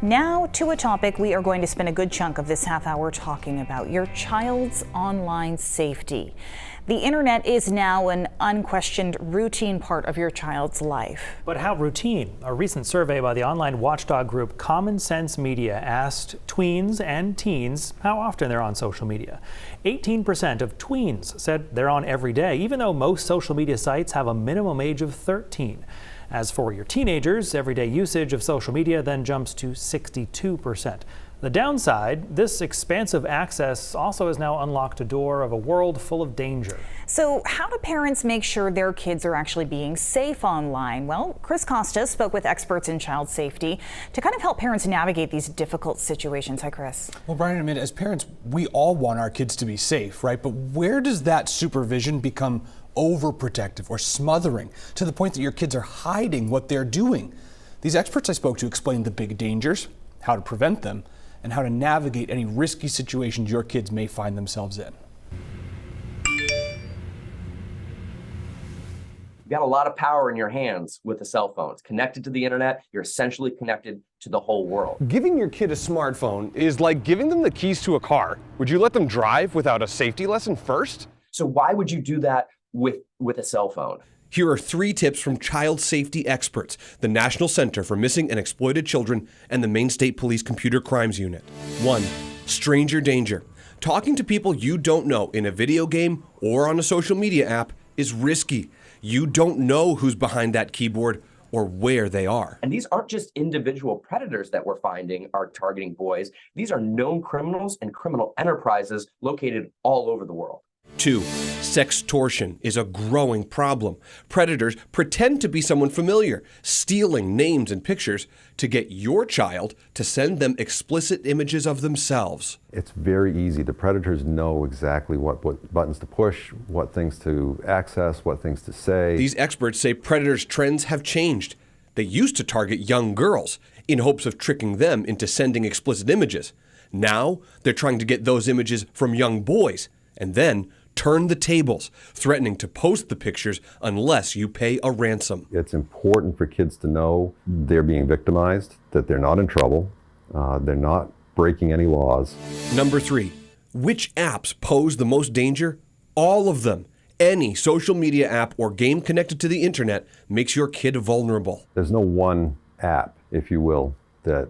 Now to a topic we are going to spend a good chunk of this half hour talking about: your child's online safety. The internet is now an unquestioned routine part of your child's life. But how routine? A recent survey by the online watchdog group Common Sense Media asked tweens and teens how often they're on social media. 18% of tweens said they're on every day, even though most social media sites have a minimum age of 13. As for your teenagers, everyday usage of social media then jumps to 62%. The downside, this expansive access also has now unlocked a door of a world full of danger. So how do parents make sure their kids are actually being safe online? Well, Chris Costa spoke with experts in child safety to kind of help parents navigate these difficult situations. Hi, Chris. Well, Brian, I mean, as parents, we all want our kids to be safe, right? But where does that supervision become overprotective or smothering to the point that your kids are hiding what they're doing? These experts I spoke to explained the big dangers, how to prevent them, and how to navigate any risky situations your kids may find themselves in. You've got a lot of power in your hands with a cell phone. It's connected to the internet. You're essentially connected to the whole world. Giving your kid a smartphone is like giving them the keys to a car. Would you let them drive without a safety lesson first? So why would you do that with a cell phone? Here are 3 tips from child safety experts, the National Center for Missing and Exploited Children and the Maine State Police Computer Crimes Unit. 1. Stranger danger. Talking to people you don't know in a video game or on a social media app is risky. You don't know who's behind that keyboard or where they are. And these aren't just individual predators that we're finding are targeting boys. These are known criminals and criminal enterprises located all over the world. 2. Sextortion is a growing problem. Predators pretend to be someone familiar, stealing names and pictures to get your child to send them explicit images of themselves. It's very easy. The predators know exactly what buttons to push, what things to access, what things to say. These experts say predators' trends have changed. They used to target young girls in hopes of tricking them into sending explicit images. Now they're trying to get those images from young boys and then turn the tables, threatening to post the pictures unless you pay a ransom. It's important for kids to know they're being victimized, that they're not in trouble, they're not breaking any laws. Number 3, which apps pose the most danger? All of them. Any social media app or game connected to the internet makes your kid vulnerable. There's no one app, if you will, that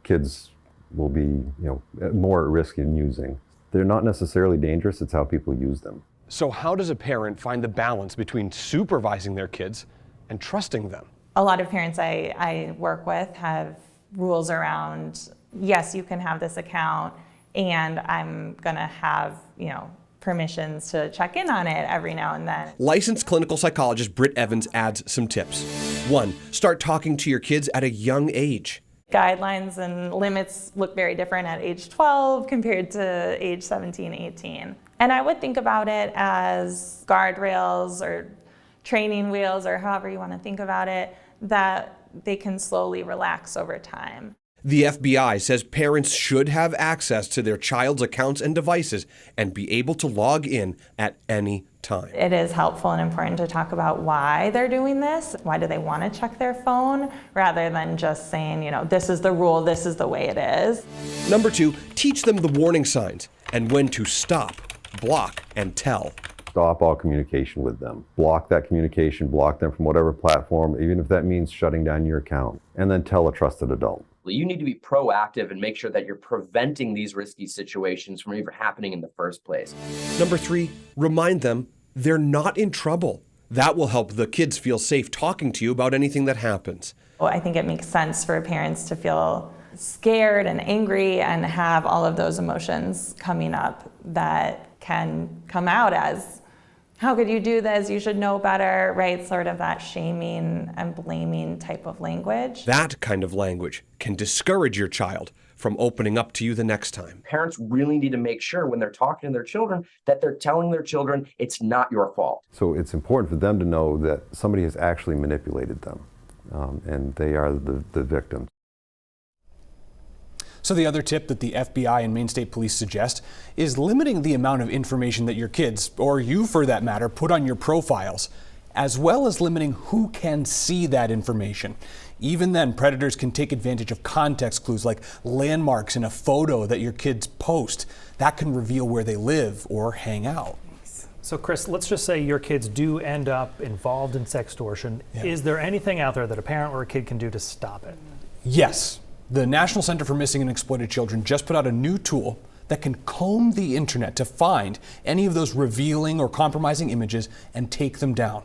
kids will be, more at risk in using. They're not necessarily dangerous, it's how people use them. So how does a parent find the balance between supervising their kids and trusting them? A lot of parents I work with have rules around, yes, you can have this account, and I'm gonna have, permissions to check in on it every now and then. Licensed clinical psychologist Britt Evans adds some tips. 1, start talking to your kids at a young age. Guidelines and limits look very different at age 12 compared to age 17, 18. And I would think about it as guardrails or training wheels, or however you want to think about it, that they can slowly relax over time. The FBI says parents should have access to their child's accounts and devices and be able to log in at any time. It is helpful and important to talk about why they're doing this. Why do they want to check their phone, rather than just saying, this is the rule, this is the way it is. Number 2, teach them the warning signs and when to stop, block, and tell. Stop all communication with them. Block that communication, block them from whatever platform, even if that means shutting down your account, and then tell a trusted adult. You need to be proactive and make sure that you're preventing these risky situations from even happening in the first place. Number 3, remind them they're not in trouble. That will help the kids feel safe talking to you about anything that happens. Well, I think it makes sense for parents to feel scared and angry and have all of those emotions coming up that can come out as, how could you do this? You should know better, right? Sort of that shaming and blaming type of language. That kind of language can discourage your child from opening up to you the next time. Parents really need to make sure when they're talking to their children that they're telling their children it's not your fault. So it's important for them to know that somebody has actually manipulated them, and they are the victims. So the other tip that the FBI and Maine State Police suggest is limiting the amount of information that your kids, or you for that matter, put on your profiles, as well as limiting who can see that information. Even then, predators can take advantage of context clues like landmarks in a photo that your kids post. That can reveal where they live or hang out. So Chris, let's just say your kids do end up involved in sextortion. Yeah. Is there anything out there that a parent or a kid can do to stop it? Yes. The National Center for Missing and Exploited Children just put out a new tool that can comb the internet to find any of those revealing or compromising images and take them down.